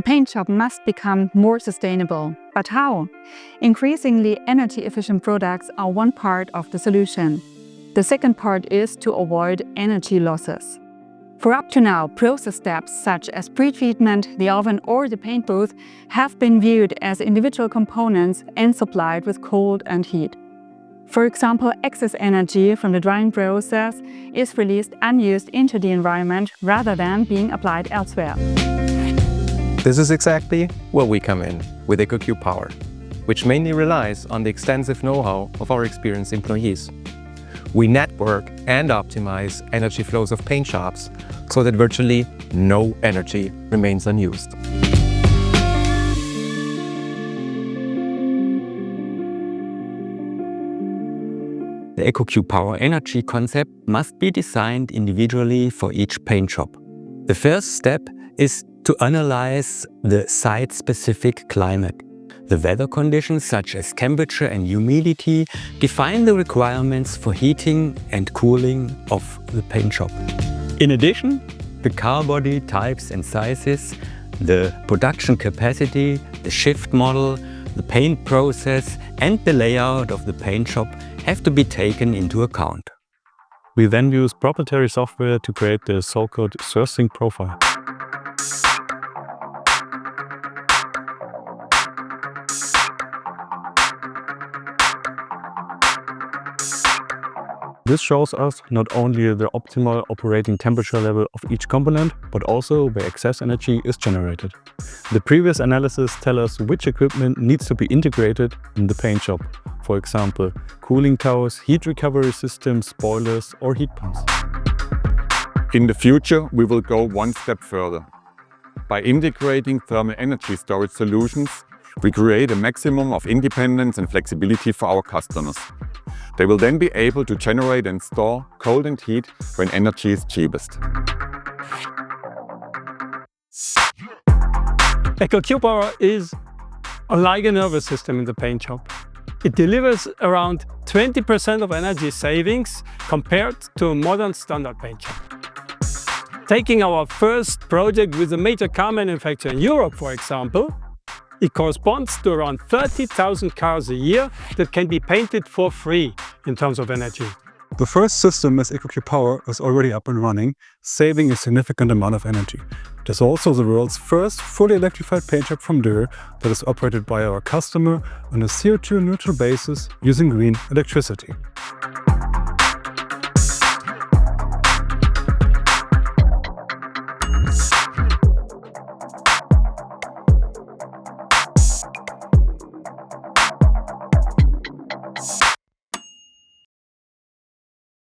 paint shop must become more sustainable. But how? Increasingly energy-efficient products are one part of the solution. The second part is to avoid energy losses. For up to now, process steps such as pre-treatment, the oven or the paint booth have been viewed as individual components and supplied with cold and heat. For example, excess energy from the drying process is released unused into the environment rather than being applied elsewhere. This is exactly where we come in with EcoQ Power, which mainly relies on the extensive know-how of our experienced employees. We network and optimize energy flows of paint shops so that virtually no energy remains unused. The EcoQ Power energy concept must be designed individually for each paint shop. The first step is to analyze the site-specific climate. The weather conditions such as temperature and humidity define the requirements for heating and cooling of the paint shop. In addition, the car body types and sizes, the production capacity, the shift model, the paint process and the layout of the paint shop have to be taken into account. We then use proprietary software to create the so-called sourcing profile. This shows us not only the optimal operating temperature level of each component, but also where excess energy is generated. The previous analysis tells us which equipment needs to be integrated in the paint shop. For example, cooling towers, heat recovery systems, boilers or heat pumps. In the future, we will go one step further. By integrating thermal energy storage solutions, we create a maximum of independence and flexibility for our customers. They will then be able to generate and store cold and heat when energy is cheapest. EcoQ Power is like a nervous system in the paint shop. It delivers around 20% of energy savings compared to a modern standard paint shop. Taking our first project with a major car manufacturer in Europe, for example, it corresponds to around 30,000 cars a year that can be painted for free in terms of energy. The first system as EcoQ Power is already up and running, saving a significant amount of energy. It is also the world's first fully electrified paint shop from Dürr that is operated by our customer on a CO2 neutral basis using green electricity.